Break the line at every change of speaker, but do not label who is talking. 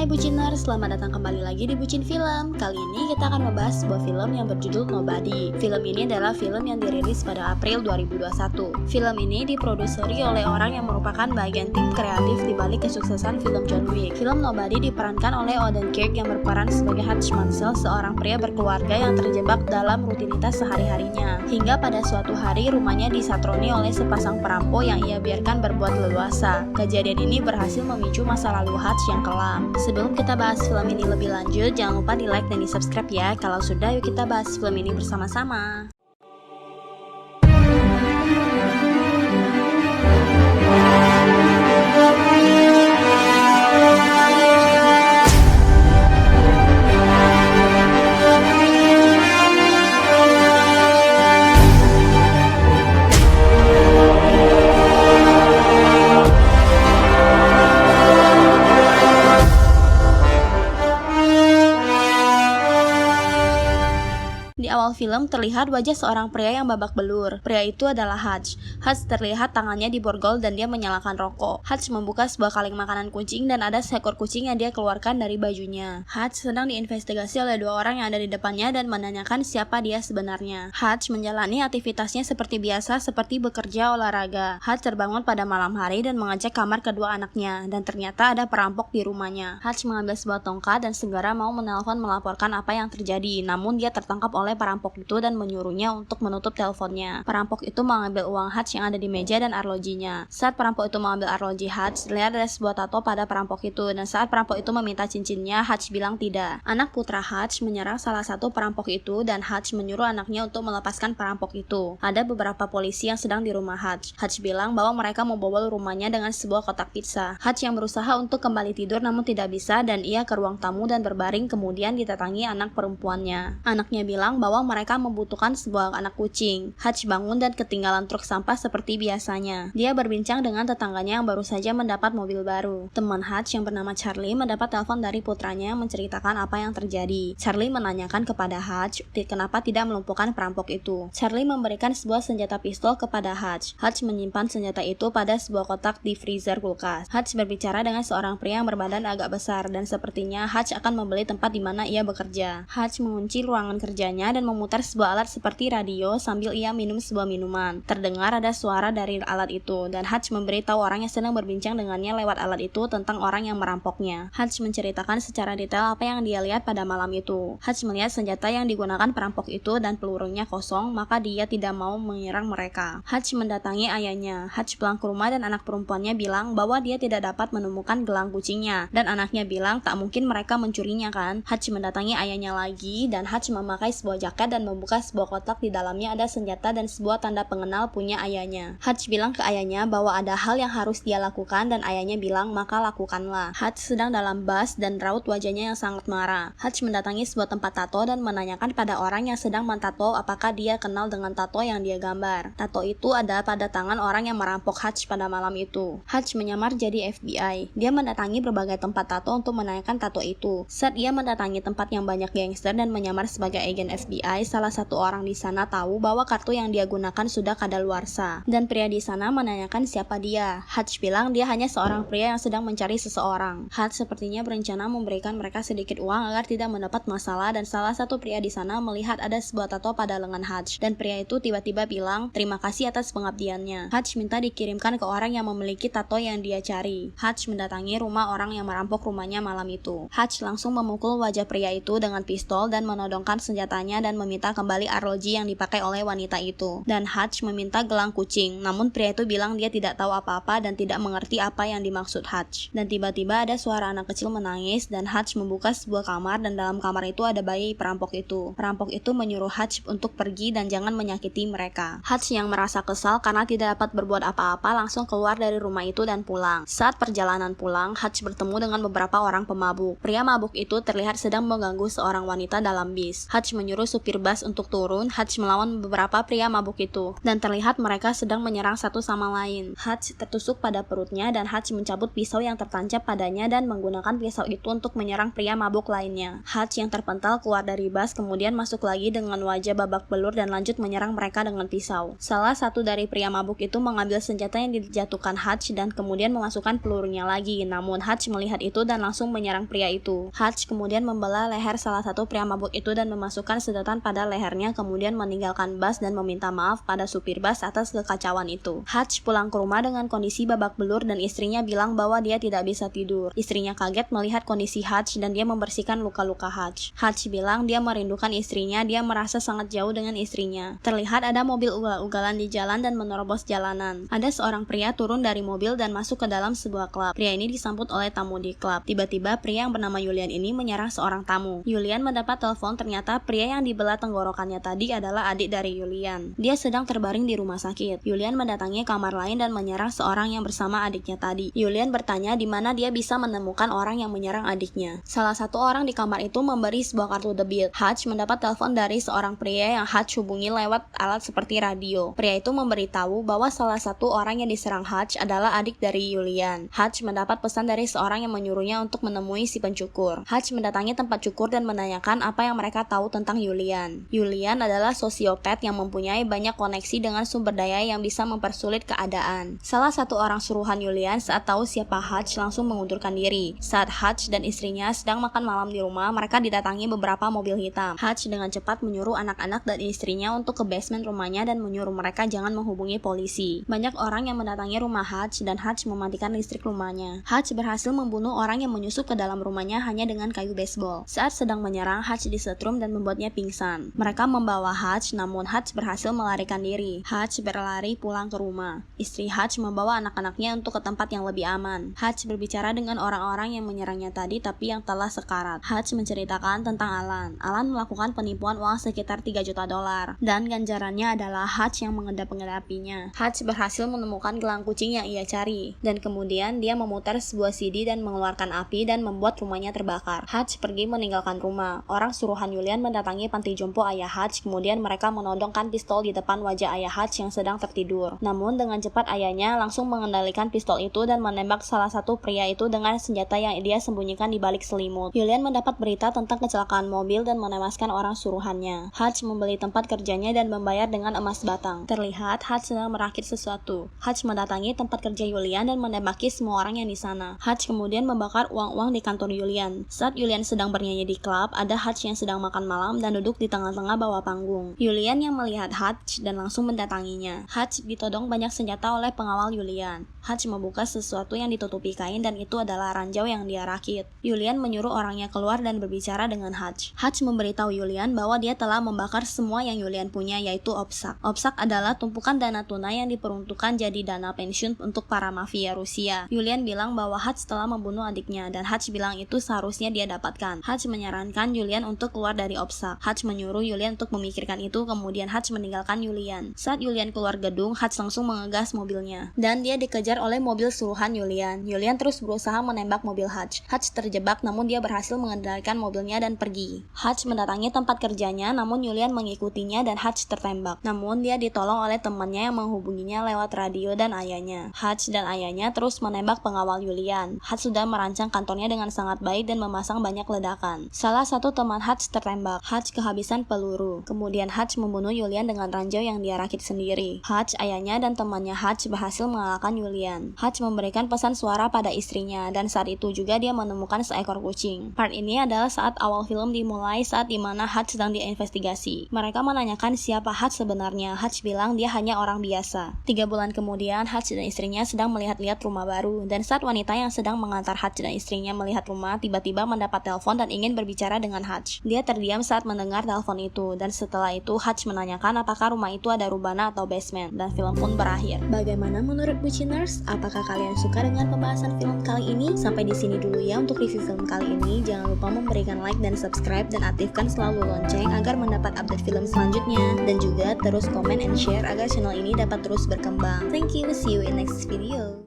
Hai Buciners, selamat datang kembali lagi di Bucin Film. Kali ini kita akan membahas sebuah film yang berjudul Nobody. Film ini adalah film yang dirilis pada April 2021. Film ini diproduseri oleh orang yang merupakan bagian tim kreatif di balik kesuksesan film John Wick. Film Nobody diperankan oleh Odenkirk yang berperan sebagai Hutch Mansell, seorang pria berkeluarga yang terjebak dalam rutinitas sehari-harinya. Hingga pada suatu hari rumahnya disatroni oleh sepasang perampok yang ia biarkan berbuat leluasa. Kejadian ini berhasil memicu masa lalu Hutch yang kelam. Sebelum kita bahas film ini lebih lanjut, jangan lupa di like dan di subscribe ya. Kalau sudah, yuk kita bahas film ini bersama-sama. Di awal film terlihat wajah seorang pria yang babak belur. Pria itu adalah Hutch. Hutch terlihat tangannya diborgol dan dia menyalakan rokok. Hutch membuka sebuah kaleng makanan kucing dan ada seekor kucing yang dia keluarkan dari bajunya. Hutch sedang diinvestigasi oleh dua orang yang ada di depannya dan menanyakan siapa dia sebenarnya. Hutch menjalani aktivitasnya seperti biasa, seperti bekerja, olahraga. Hutch terbangun pada malam hari dan mengecek kamar kedua anaknya, dan ternyata ada perampok di rumahnya. Hutch mengambil sebuah tongkat dan segera mau menelpon melaporkan apa yang terjadi, namun dia tertangkap oleh perampok itu dan menyuruhnya untuk menutup teleponnya. Perampok itu mengambil uang Hutch yang ada di meja dan arlojinya. Saat perampok itu mengambil arloji Hutch, terlihat ada sebuah tato pada perampok itu, dan saat perampok itu meminta cincinnya, Hutch bilang tidak. Anak putra Hutch menyerang salah satu perampok itu dan Hutch menyuruh anaknya untuk melepaskan perampok itu. Ada beberapa polisi yang sedang di rumah Hutch. Hutch bilang bahwa mereka membobol rumahnya dengan sebuah kotak pizza. Hutch yang berusaha untuk kembali tidur namun tidak bisa, dan ia ke ruang tamu dan berbaring, kemudian didatangi anak perempuannya. Anaknya bilang bahwa mereka membutuhkan sebuah anak kucing. Hutch bangun dan ketinggalan truk sampah seperti biasanya. Dia berbincang dengan tetangganya yang baru saja mendapat mobil baru. Teman Hutch yang bernama Charlie mendapat telepon dari putranya yang menceritakan apa yang terjadi. Charlie menanyakan kepada Hutch kenapa tidak melumpuhkan perampok itu. Charlie memberikan sebuah senjata pistol kepada Hutch. Hutch menyimpan senjata itu pada sebuah kotak di freezer kulkas. Hutch berbicara dengan seorang pria yang berbadan agak besar, dan sepertinya Hutch akan membeli tempat di mana ia bekerja. Hutch mengunci ruangan kerjanya dan memutar sebuah alat seperti radio sambil ia minum sebuah minuman. Terdengar ada suara dari alat itu, dan Hutch memberitahu orang yang sedang berbincang dengannya lewat alat itu tentang orang yang merampoknya. Hutch menceritakan secara detail apa yang dia lihat pada malam itu. Hutch melihat senjata yang digunakan perampok itu dan pelurunya kosong, maka dia tidak mau menyerang mereka. Hutch mendatangi ayahnya. Hutch pulang ke rumah dan anak perempuannya bilang bahwa dia tidak dapat menemukan gelang kucingnya, dan anaknya bilang tak mungkin mereka mencurinya kan. Hutch mendatangi ayahnya lagi, dan Hutch memakai sebuah jaket dan membuka sebuah kotak. Di dalamnya ada senjata dan sebuah tanda pengenal punya ayahnya. Hutch bilang ke ayahnya bahwa ada hal yang harus dia lakukan, dan ayahnya bilang maka lakukanlah. Hutch sedang dalam bus dan raut wajahnya yang sangat marah. Hutch mendatangi sebuah tempat tato dan menanyakan pada orang yang sedang mentato apakah dia kenal dengan tato yang dia gambar. Tato itu ada pada tangan orang yang merampok Hutch pada malam itu. Hutch menyamar jadi FBI. Dia mendatangi berbagai tempat tato untuk menanyakan tato itu. Saat ia mendatangi tempat yang banyak gangster dan menyamar sebagai agen FBI, salah satu orang di sana tahu bahwa kartu yang dia gunakan sudah kadaluarsa, dan pria di sana menanyakan siapa dia. Hutch bilang dia hanya seorang pria yang sedang mencari seseorang. Hutch sepertinya berencana memberikan mereka sedikit uang agar tidak mendapat masalah, dan salah satu pria di sana melihat ada sebuah tato pada lengan Hutch, dan pria itu tiba-tiba bilang terima kasih atas pengabdiannya. Hutch minta dikirimkan ke orang yang memiliki tato yang dia cari. Hutch mendatangi rumah orang yang merampok rumahnya malam itu. Hutch langsung memukul wajah pria itu dengan pistol dan menodongkan senjatanya dan meminta kembali arloji yang dipakai oleh wanita itu. Dan Hutch meminta gelang kucing, namun pria itu bilang dia tidak tahu apa-apa dan tidak mengerti apa yang dimaksud Hutch. Dan tiba-tiba ada suara anak kecil menangis, dan Hutch membuka sebuah kamar, dan dalam kamar itu ada bayi perampok itu. Perampok itu menyuruh Hutch untuk pergi dan jangan menyakiti mereka. Hutch yang merasa kesal karena tidak dapat berbuat apa-apa langsung keluar dari rumah itu dan pulang. Saat perjalanan pulang, Hutch bertemu dengan beberapa orang pemabuk. Pria mabuk itu terlihat sedang mengganggu seorang wanita dalam bis. Hutch menyuruh supir supir bus untuk turun, Hutch melawan beberapa pria mabuk itu, dan terlihat mereka sedang menyerang satu sama lain. Hutch tertusuk pada perutnya dan Hutch mencabut pisau yang tertancap padanya dan menggunakan pisau itu untuk menyerang pria mabuk lainnya. Hutch yang terpental keluar dari bus kemudian masuk lagi dengan wajah babak belur dan lanjut menyerang mereka dengan pisau. Salah satu dari pria mabuk itu mengambil senjata yang dijatuhkan Hutch dan kemudian memasukkan pelurunya lagi, namun Hutch melihat itu dan langsung menyerang pria itu. Hutch kemudian membelah leher salah satu pria mabuk itu dan memasukkan sedotan pada lehernya, kemudian meninggalkan bus dan meminta maaf pada supir bus atas kekacauan itu. Hutch pulang ke rumah dengan kondisi babak belur dan istrinya bilang bahwa dia tidak bisa tidur. Istrinya kaget melihat kondisi Hutch dan dia membersihkan luka-luka Hutch. Hutch bilang dia merindukan istrinya, dia merasa sangat jauh dengan istrinya. Terlihat ada mobil ugal-ugalan di jalan dan menerobos jalanan. Ada seorang pria turun dari mobil dan masuk ke dalam sebuah klub. Pria ini disambut oleh tamu di klub. Tiba-tiba pria yang bernama Julian ini menyerang seorang tamu. Julian mendapat telepon, ternyata pria yang dibelah tenggorokannya tadi adalah adik dari Julian. Dia sedang terbaring di rumah sakit. Julian mendatangi kamar lain dan menyerang seorang yang bersama adiknya tadi. Julian bertanya di mana dia bisa menemukan orang yang menyerang adiknya. Salah satu orang di kamar itu memberi sebuah kartu debit. Hutch mendapat telepon dari seorang pria yang Hutch hubungi lewat alat seperti radio. Pria itu memberitahu bahwa salah satu orang yang diserang Hutch adalah adik dari Julian. Hutch mendapat pesan dari seorang yang menyuruhnya untuk menemui si pencukur. Hutch mendatangi tempat cukur dan menanyakan apa yang mereka tahu tentang Julian. Julian adalah sosiopat yang mempunyai banyak koneksi dengan sumber daya yang bisa mempersulit keadaan. Salah satu orang suruhan Julian saat tahu siapa Hutch langsung mengundurkan diri. Saat Hutch dan istrinya sedang makan malam di rumah, mereka didatangi beberapa mobil hitam. Hutch dengan cepat menyuruh anak-anak dan istrinya untuk ke basement rumahnya dan menyuruh mereka jangan menghubungi polisi. Banyak orang yang mendatangi rumah Hutch dan Hutch mematikan listrik rumahnya. Hutch berhasil membunuh orang yang menyusup ke dalam rumahnya hanya dengan kayu baseball. Saat sedang menyerang, Hutch disetrum dan membuatnya pingsan. Mereka membawa Hutch, namun Hutch berhasil melarikan diri. Hutch berlari pulang ke rumah. Istri Hutch membawa anak-anaknya untuk ke tempat yang lebih aman. Hutch berbicara dengan orang-orang yang menyerangnya tadi tapi yang telah sekarat. Hutch menceritakan tentang Alan. Alan melakukan penipuan uang sekitar 3 juta dolar dan ganjarannya adalah Hutch yang mengedap-engedapinya. Hutch berhasil menemukan gelang kucing yang ia cari dan kemudian dia memutar sebuah CD dan mengeluarkan api dan membuat rumahnya terbakar. Hutch pergi meninggalkan rumah. Orang suruhan Julian mendatangi panti jompo ayah Hutch, kemudian mereka menodongkan pistol di depan wajah ayah Hutch yang sedang tertidur. Namun dengan cepat ayahnya langsung mengendalikan pistol itu dan menembak salah satu pria itu dengan senjata yang dia sembunyikan di balik selimut. Julian mendapat berita tentang kecelakaan mobil dan menewaskan orang suruhannya. Hutch membeli tempat kerjanya dan membayar dengan emas batang. Terlihat Hutch sedang merakit sesuatu. Hutch mendatangi tempat kerja Julian dan menembaki semua orang yang di sana. Hutch kemudian membakar uang-uang di kantor Julian. Saat Julian sedang bernyanyi di klub, ada Hutch yang sedang makan malam dan duduk di tengah-tengah bawah panggung. Julian yang melihat Hutch dan langsung mendatanginya. Hutch ditodong banyak senjata oleh pengawal Julian. Hutch membuka sesuatu yang ditutupi kain dan itu adalah ranjau yang dia rakit. Julian menyuruh orangnya keluar dan berbicara dengan Hutch. Hutch memberitahu Julian bahwa dia telah membakar semua yang Julian punya, yaitu Obsak. Obsak adalah tumpukan dana tunai yang diperuntukkan jadi dana pensiun untuk para mafia Rusia. Julian bilang bahwa Hutch telah membunuh adiknya dan Hutch bilang itu seharusnya dia dapatkan. Hutch menyarankan Julian untuk keluar dari Obsak. Hutch menyuruh Julian untuk memikirkan itu, kemudian Hutch meninggalkan Julian. Saat Julian keluar gedung, Hutch langsung mengegas mobilnya dan dia dikejar oleh mobil suruhan Julian. Julian terus berusaha menembak mobil Hutch. Hutch terjebak namun dia berhasil mengendalikan mobilnya dan pergi. Hutch mendatangi tempat kerjanya namun Julian mengikutinya dan Hutch tertembak. Namun dia ditolong oleh temannya yang menghubunginya lewat radio dan ayahnya. Hutch dan ayahnya terus menembak pengawal Julian. Hutch sudah merancang kantornya dengan sangat baik dan memasang banyak ledakan. Salah satu teman Hutch tertembak. Hutch kehabisan peluru. Kemudian Hutch membunuh Julian dengan ranjau yang dia rakit sendiri. Hutch, ayahnya dan temannya Hutch berhasil mengalahkan Julian. Hutch memberikan pesan suara pada istrinya dan saat itu juga dia menemukan seekor kucing. Part ini adalah saat awal film dimulai, saat dimana Hutch sedang diinvestigasi. Mereka menanyakan siapa Hutch sebenarnya. Hutch bilang dia hanya orang biasa. 3 bulan kemudian Hutch dan istrinya sedang melihat-lihat rumah baru dan saat wanita yang sedang mengantar Hutch dan istrinya melihat rumah tiba-tiba mendapat telepon dan ingin berbicara dengan Hutch. Dia terdiam saat mendengar telepon itu dan setelah itu Hutch menanyakan apakah rumah itu ada rubana atau basement dan film pun berakhir. Bagaimana menurut Buciners? Apakah kalian suka dengan pembahasan film kali ini? Sampai di sini dulu ya untuk review film kali ini. Jangan lupa memberikan like dan subscribe dan aktifkan selalu lonceng agar mendapat update film selanjutnya dan juga terus komen and share agar channel ini dapat terus berkembang. Thank you, see you in next video.